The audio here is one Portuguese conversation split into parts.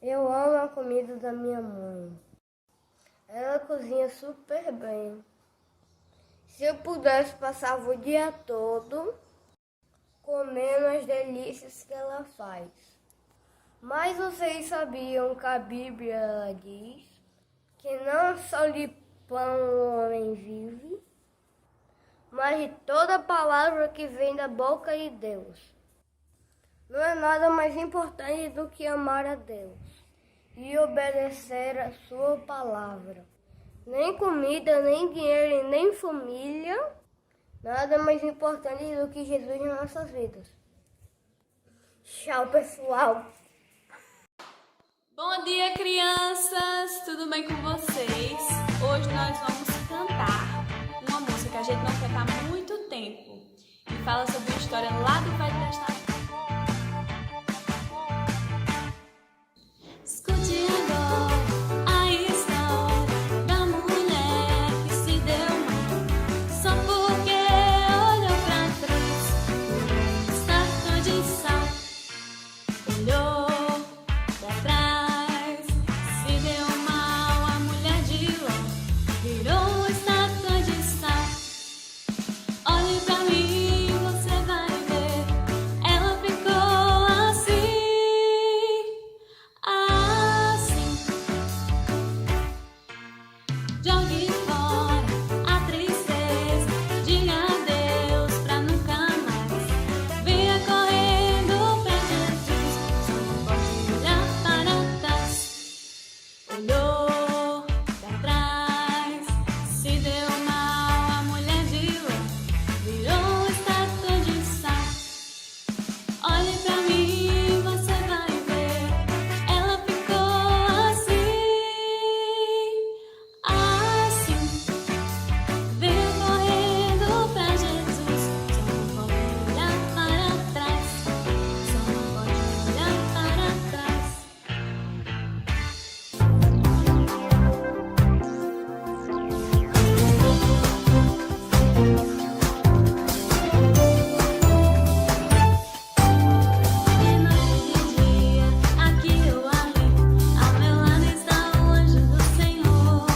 Eu amo a comida da minha mãe. Ela cozinha super bem. Se eu pudesse, passava o dia todo comendo as delícias que ela faz. Mas vocês sabiam que a Bíblia ela diz que não só de pão o homem vive, mas de toda palavra que vem da boca de Deus. Não é nada mais importante do que amar a Deus e obedecer a sua palavra. Nem comida, nem dinheiro, nem família, nada mais importante do que Jesus nas nossas vidas. Tchau, pessoal! Bom dia, crianças! Tudo bem com vocês? Hoje nós vamos cantar uma música que a gente não canta há muito tempo e fala sobre a história lá do Velho Testamento. Escute agora a história da mulher que se deu mal só porque olhou pra trás. Estátua de sal olhou pra trás, se deu mal. A mulher de Ló virou estátua de sal. Olhe pra mim, você vai ver. Ela ficou assim. Jogue fora a tristeza, diga adeus pra nunca mais. Venha correndo pra Jesus, só não pode olhar para trás. Olhou pra trás, se deu mal. A mulher de Ló virou estátua de sal. Olhe pra mim, você vai ver. Ela ficou assim. Venha correndo pra Jesus, só não pode olhar para trás, só não pode olhar para trás. De noite e de dia, aqui ou ali, ao meu lado está o anjo do Senhor.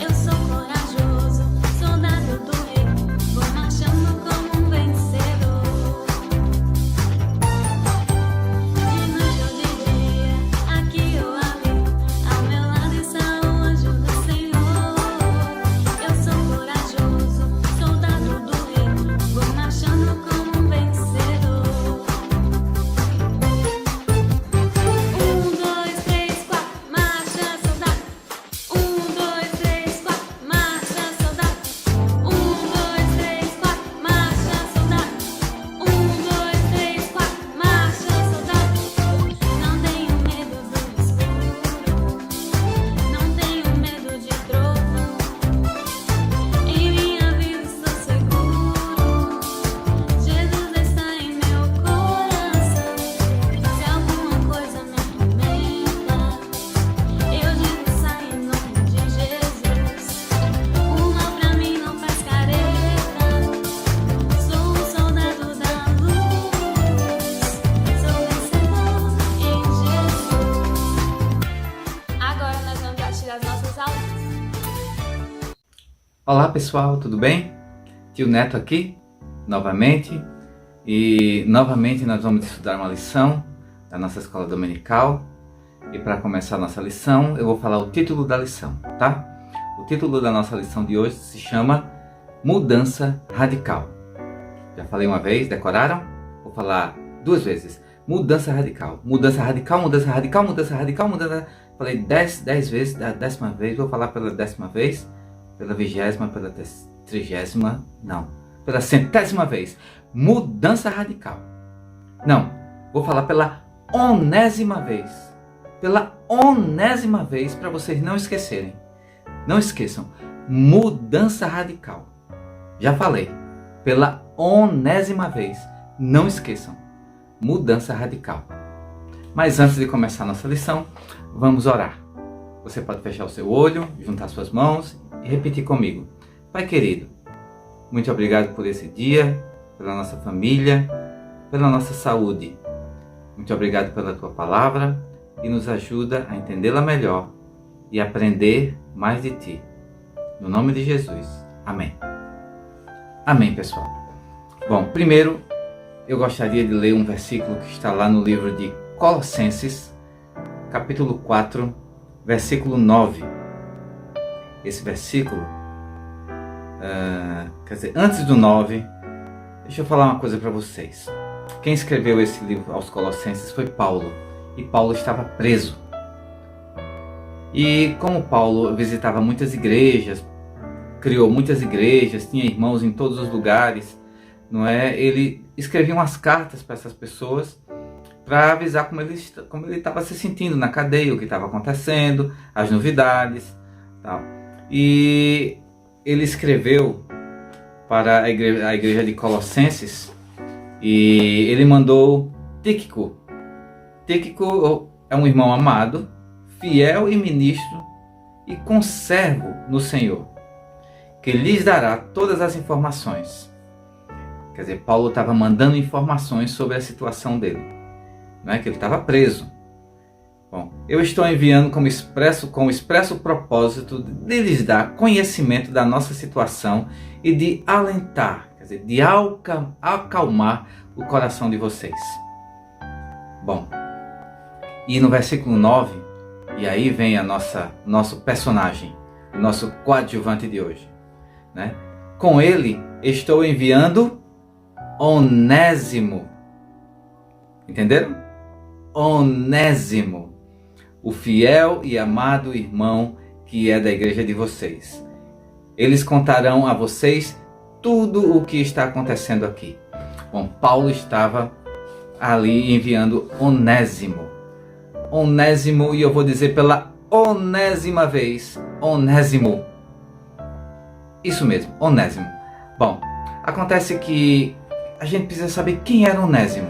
Eu sou corajoso, soldado do rei, vou marchando como um vencedor. De noite ou de dia, aqui ou ali, ao meu lado está o anjo do Senhor. Eu sou corajoso, soldado do rei, vou marchando como um vencedor. 1, 2, 3, 4, marcha, soldado. 1, 2, 3, 4, marcha, soldado. 1, 2, 3, 4, marcha, soldado. 1, 2, 3, 4, marcha, soldado. Não tenho medo do escuro, não tenho medo de trovão. Em minha vida estou seguro, Jesus está em meu coração. Se alguma coisa me atormenta, eu digo sai em nome de Jesus. O mal pra mim não faz careta. Sou um soldado da luz, sou vencedor em Jesus. Agora nós vamos assistir as nossas aulas. Olá pessoal, tudo bem? Tio Neto aqui, novamente. E novamente nós vamos estudar uma lição da nossa escola dominical. E para começar a nossa lição, eu vou falar o título da lição, tá? O título da nossa lição de hoje se chama Mudança Radical. Já falei uma vez, decoraram? Vou falar 2 vezes. Mudança radical, mudança radical, mudança radical, mudança radical, mudança... Falei 10 vezes, da 10ª vez, vou falar pela 10ª vez, pela 20ª, pela 30ª, não, pela 100ª vez. Mudança radical. Não, vou falar pela 1ª vez. Pela 1ª vez, para vocês não esquecerem. Não esqueçam, mudança radical. Já falei, pela 1ª vez, não esqueçam, mudança radical. Mas antes de começar a nossa lição, vamos orar. Você pode fechar o seu olho, juntar suas mãos e repetir comigo. Pai querido, muito obrigado por esse dia, pela nossa família, pela nossa saúde. Muito obrigado pela tua palavra. e nos ajuda a entendê-la melhor e aprender mais de Ti. No nome de Jesus. Amém. Amém, pessoal. Bom, primeiro eu gostaria de ler um versículo que está lá no livro de Colossenses, capítulo 4, versículo 9. Esse versículo, quer dizer, antes do 9, deixa eu falar uma coisa para vocês. Quem escreveu esse livro aos Colossenses foi Paulo, e Paulo estava preso. E como Paulo visitava muitas igrejas, criou muitas igrejas, tinha irmãos em todos os lugares, não é? Ele escrevia umas cartas para essas pessoas para avisar como ele estava se sentindo na cadeia, o que estava acontecendo, as novidades, tal. E ele escreveu para a igreja de Colossenses e ele mandou Tíquico. Tíquico é um irmão amado, fiel e ministro e conservo no Senhor, que lhes dará todas as informações. Quer dizer, Paulo estava mandando informações sobre a situação dele, não é? Que ele estava preso. Bom, eu estou enviando com o expresso propósito de lhes dar conhecimento da nossa situação e de alentar, quer dizer, de acalmar o coração de vocês. Bom, e no versículo 9, e aí vem nosso personagem, o nosso coadjuvante de hoje, né? Com ele estou enviando Onésimo. Entenderam? Onésimo, o fiel e amado irmão que é da igreja de vocês. Eles contarão a vocês tudo o que está acontecendo aqui. Bom, Paulo estava ali enviando Onésimo. Onésimo, e eu vou dizer pela 10ª vez, Onésimo. Isso mesmo, Onésimo. Bom, acontece que a gente precisa saber quem era Onésimo.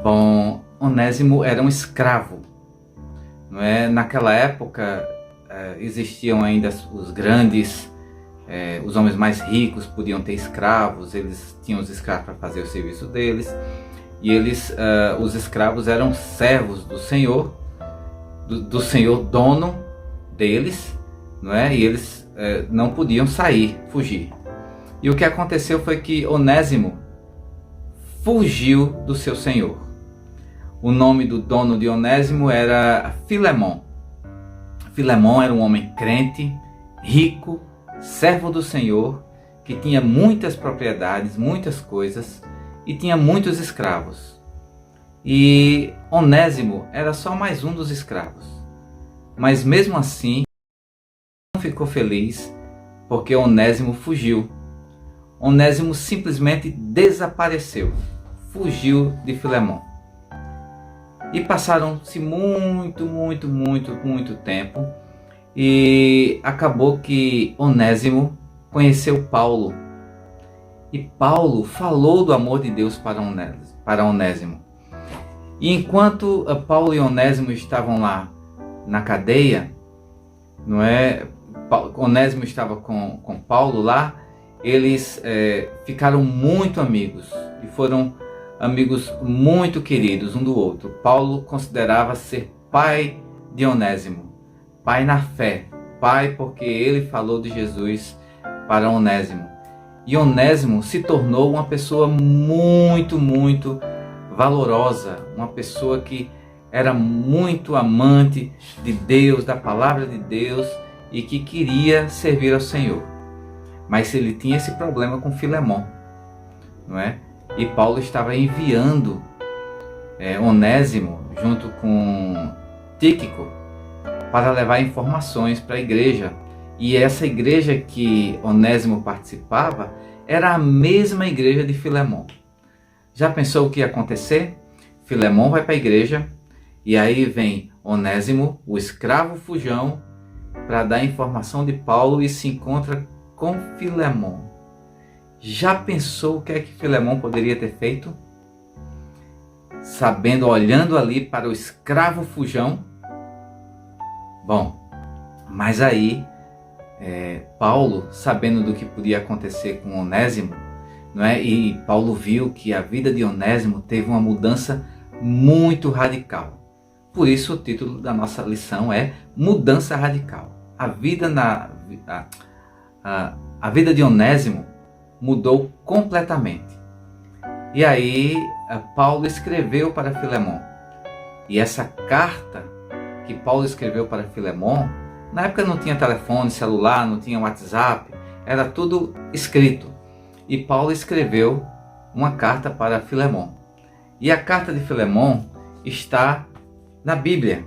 Bom, Onésimo era um escravo, não é? Naquela época existiam ainda os grandes, os homens mais ricos podiam ter escravos, eles tinham os escravos para fazer o serviço deles, e os escravos eram servos do Senhor, do Senhor dono deles, não é? E eles não podiam sair, fugir. E o que aconteceu foi que Onésimo fugiu do seu senhor. O nome do dono de Onésimo era Filemon. Filemon era um homem crente, rico, servo do Senhor, que tinha muitas propriedades, muitas coisas e tinha muitos escravos. E Onésimo era só mais um dos escravos. Mas mesmo assim, não ficou feliz porque Onésimo fugiu. Onésimo simplesmente desapareceu, fugiu de Filemon. E passaram-se muito tempo e acabou que Onésimo conheceu Paulo. E Paulo falou do amor de Deus para Onésimo. E enquanto Paulo e Onésimo estavam lá na cadeia, não é? Onésimo estava com Paulo lá, eles ficaram muito amigos e foram amigos muito queridos um do outro. Paulo considerava ser pai de Onésimo, pai na fé, pai porque ele falou de Jesus para Onésimo. E Onésimo se tornou uma pessoa muito valorosa, uma pessoa que era muito amante de Deus, da palavra de Deus e que queria servir ao Senhor. Mas ele tinha esse problema com Filemon, não é? E Paulo estava enviando Onésimo junto com Tíquico para levar informações para a igreja. E essa igreja que Onésimo participava era a mesma igreja de Filemon. Já pensou o que ia acontecer? Filemon vai para a igreja e aí vem Onésimo, o escravo fujão, para dar informação de Paulo e se encontra com Filemon. Já pensou o que é que Filemon poderia ter feito? Sabendo, olhando ali para o escravo fujão? Bom, mas aí Paulo, sabendo do que podia acontecer com Onésimo, não é? E Paulo viu que a vida de Onésimo teve uma mudança muito radical. Por isso o título da nossa lição é Mudança Radical. A vida de Onésimo mudou completamente. E aí Paulo escreveu para Filemon. E essa carta que Paulo escreveu para Filemon, na época não tinha telefone, celular, não tinha WhatsApp, era tudo escrito. E Paulo escreveu uma carta para Filemon. E a carta de Filemon está na Bíblia.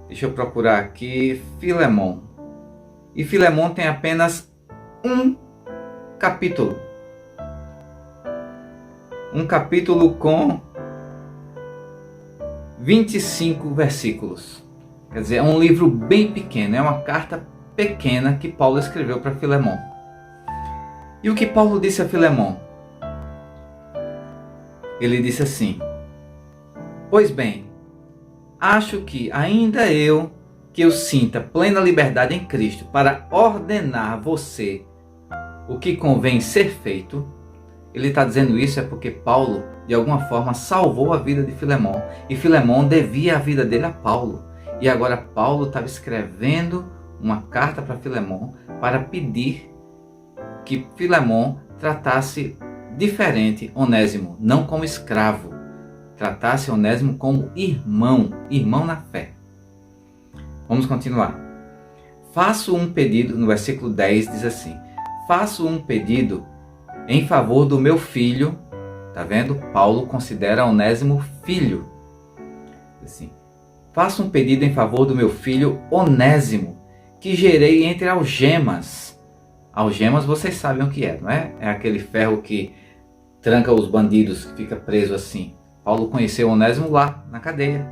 Deixa eu procurar aqui, Filemon. E Filemon tem apenas um capítulo. Um capítulo com 25 versículos. Quer dizer, é um livro bem pequeno, é uma carta pequena que Paulo escreveu para Filemon. E o que Paulo disse a Filemon? Ele disse assim: pois bem, acho que ainda que eu sinta plena liberdade em Cristo para ordenar a você o que convém ser feito. Ele está dizendo isso porque Paulo, de alguma forma, salvou a vida de Filemon. E Filemon devia a vida dele a Paulo. E agora Paulo estava escrevendo uma carta para Filemon para pedir que Filemon tratasse diferente Onésimo, não como escravo. Tratasse Onésimo como irmão na fé. Vamos continuar. Faço um pedido, no versículo 10 diz assim: faço um pedido em favor do meu filho. Tá vendo? Paulo considera Onésimo filho. Assim, faço um pedido em favor do meu filho Onésimo, que gerei entre algemas. Algemas vocês sabem o que é, não é? É aquele ferro que tranca os bandidos, que fica preso assim. Paulo conheceu Onésimo lá, na cadeia.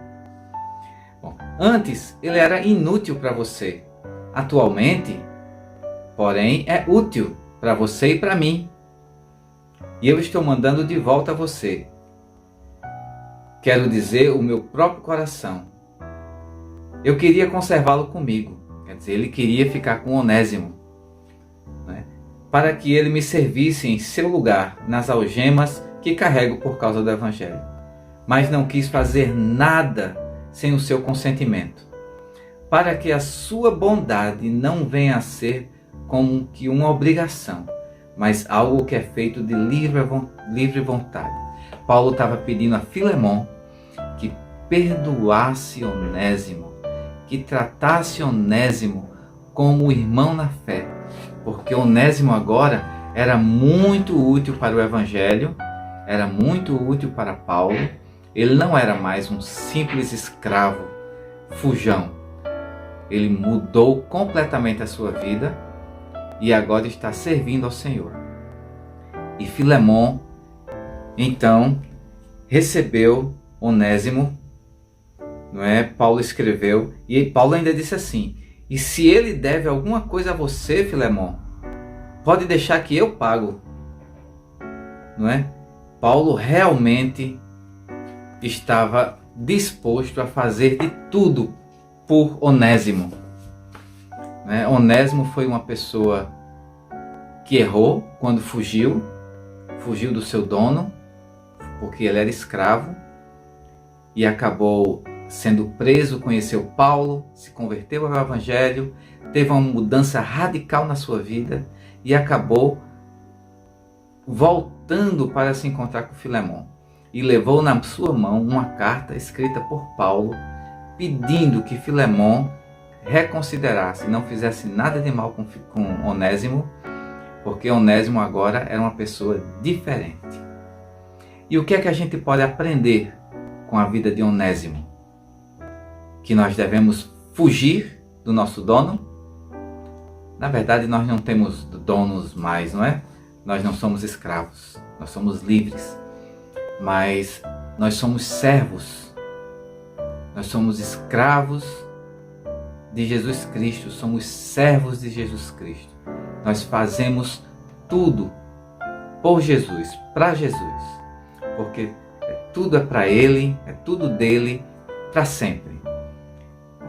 Bom, antes ele era inútil para você. Atualmente, porém, é útil para você e para mim. E eu estou mandando de volta a você. Quero dizer, o meu próprio coração. Eu queria conservá-lo comigo. Quer dizer, ele queria ficar com Onésimo, né? Para que ele me servisse em seu lugar nas algemas que carrego por causa do Evangelho. Mas não quis fazer nada sem o seu consentimento, para que a sua bondade não venha a ser como que uma obrigação, mas algo que é feito de livre vontade. Paulo estava pedindo a Filemon que perdoasse Onésimo, que tratasse Onésimo como irmão na fé, porque Onésimo agora era muito útil para o Evangelho, era muito útil para Paulo. Ele não era mais um simples escravo, fujão. Ele mudou completamente a sua vida e agora está servindo ao Senhor. E Filemon, então, recebeu Onésimo, não é? Paulo escreveu, e Paulo ainda disse assim: e se ele deve alguma coisa a você, Filemon, pode deixar que eu pago, não é? Paulo realmente estava disposto a fazer de tudo por Onésimo, né? Onésimo foi uma pessoa que errou quando fugiu do seu dono, porque ele era escravo, e acabou sendo preso, conheceu Paulo, se converteu ao Evangelho, teve uma mudança radical na sua vida e acabou voltando para se encontrar com Filemon. E levou na sua mão uma carta escrita por Paulo, pedindo que Filemon reconsiderasse, não fizesse nada de mal com Onésimo, porque Onésimo agora era uma pessoa diferente. E o que é que a gente pode aprender com a vida de Onésimo? Que nós devemos fugir do nosso dono. Na verdade, nós não temos donos mais, não é? Nós não somos escravos, nós somos livres. Mas nós somos servos, nós somos escravos de Jesus Cristo, somos servos de Jesus Cristo. Nós fazemos tudo por Jesus, para Jesus, porque tudo é para Ele, é tudo dele, para sempre.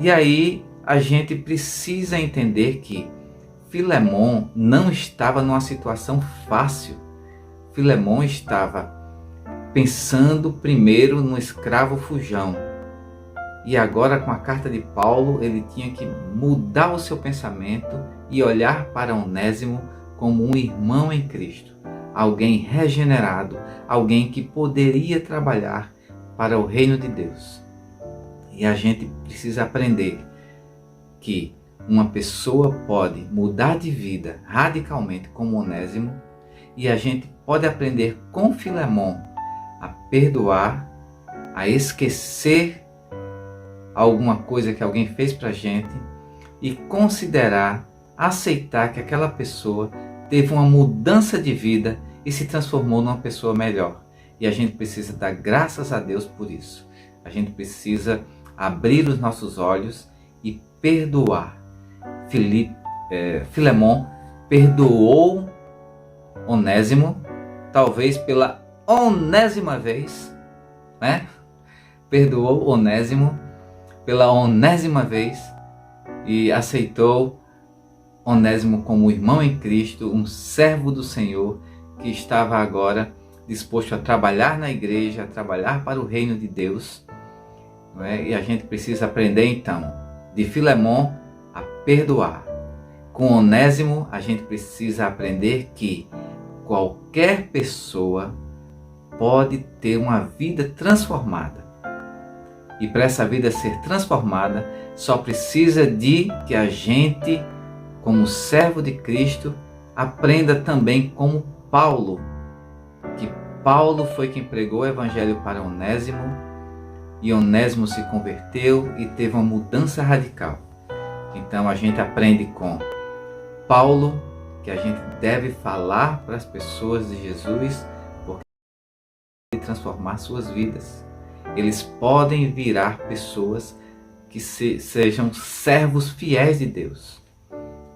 E aí a gente precisa entender que Filemon não estava numa situação fácil. Filemon estava pensando primeiro no escravo fujão, E agora, com a carta de Paulo, ele tinha que mudar o seu pensamento e olhar para Onésimo como um irmão em Cristo, alguém regenerado, alguém que poderia trabalhar para o reino de Deus. E a gente precisa aprender que uma pessoa pode mudar de vida radicalmente como Onésimo, e a gente pode aprender com Filemon a perdoar, a esquecer alguma coisa que alguém fez para a gente e considerar, aceitar que aquela pessoa teve uma mudança de vida e se transformou numa pessoa melhor. E a gente precisa dar graças a Deus por isso. A gente precisa abrir os nossos olhos e perdoar. Filemon perdoou Onésimo, talvez pela 1ª vez, né? Perdoou Onésimo pela 1ª vez e aceitou Onésimo como irmão em Cristo, um servo do Senhor que estava agora disposto a trabalhar na igreja, a trabalhar para o reino de Deus. Não é? E a gente precisa aprender então de Filemon a perdoar. Com Onésimo a gente precisa aprender que qualquer pessoa pode ter uma vida transformada. E para essa vida ser transformada, só precisa de que a gente, como servo de Cristo, aprenda também como Paulo. Que Paulo foi quem pregou o evangelho para Onésimo, e Onésimo se converteu e teve uma mudança radical. Então a gente aprende com Paulo que a gente deve falar para as pessoas de Jesus, porque ele pode transformar suas vidas. Eles podem virar pessoas que sejam servos fiéis de Deus,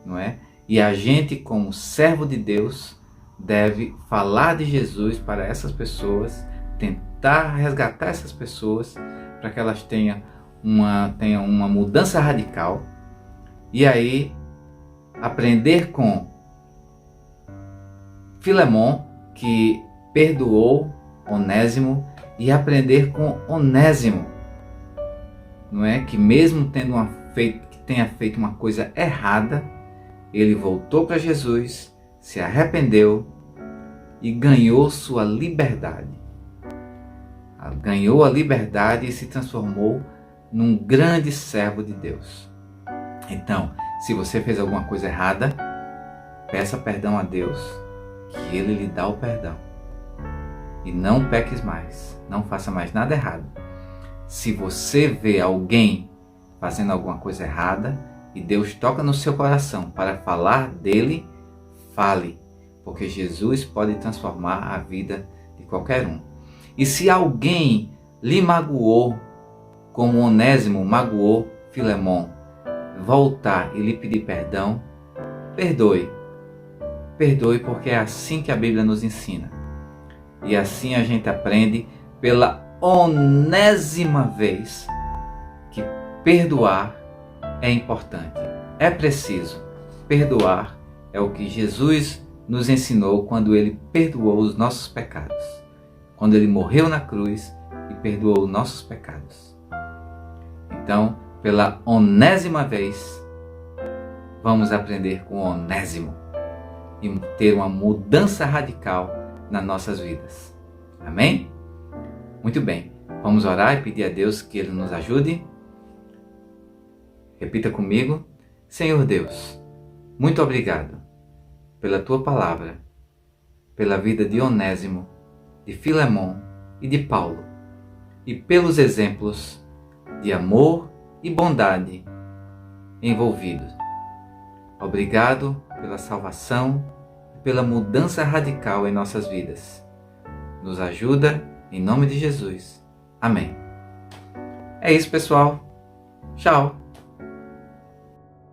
não é? E a gente, como servo de Deus, deve falar de Jesus para essas pessoas, tentar resgatar essas pessoas para que elas tenham uma mudança radical. E aí aprender com Filemon, que perdoou Onésimo, e aprender com Onésimo, não é? Que mesmo tenha feito uma coisa errada, ele voltou para Jesus, se arrependeu e ganhou sua liberdade. Ganhou a liberdade e se transformou num grande servo de Deus. Então, se você fez alguma coisa errada, peça perdão a Deus, que Ele lhe dá o perdão. E não peques mais, não faça mais nada errado. Se você vê alguém fazendo alguma coisa errada e Deus toca no seu coração para falar dele, fale, porque Jesus pode transformar a vida de qualquer um. E se alguém lhe magoou, como Onésimo magoou Filemon, voltar e lhe pedir perdão, perdoe. Perdoe, porque é assim que a Bíblia nos ensina. E assim a gente aprende pela 1ª vez que perdoar é importante. É preciso. Perdoar é o que Jesus nos ensinou quando Ele perdoou os nossos pecados. Quando Ele morreu na cruz e perdoou os nossos pecados. Então, pela 1ª vez, vamos aprender com Onésimo e ter uma mudança radical nas nossas vidas. Amém? Muito bem, vamos orar e pedir a Deus que Ele nos ajude. Repita comigo: Senhor Deus, muito obrigado pela Tua palavra, pela vida de Onésimo, de Filemon e de Paulo, e pelos exemplos de amor e bondade envolvidos. Obrigado pela salvação e pela mudança radical em nossas vidas. Nos ajuda, em nome de Jesus. Amém. É isso, pessoal. Tchau.